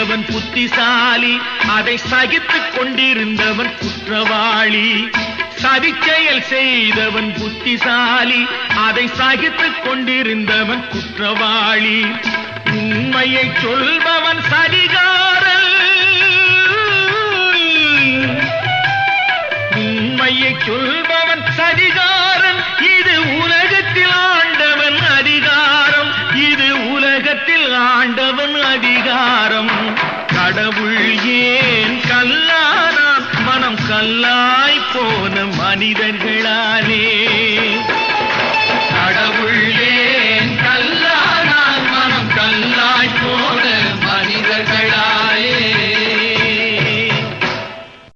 செய்தவன் புத்திசாலி, அதை சகித்துக் கொண்டிருந்தவன் குற்றவாளி. சதிச்செயல் செய்தவன் புத்திசாலி, அதை சகித்துக் கொண்டிருந்தவன் குற்றவாளி. உண்மையை சொல்பவன் சதிகாரன், உண்மையை சொல்பவன் சதிகாரன். இது உலகத்தில் ஆண்டவன் அதிகாரம், இது உலகத்தில் ஆண்டவன் அதிகாரம். கடவுள் ஏன் கல்லானான்? மனம் கல்லாய் போன மனிதர்களாலே.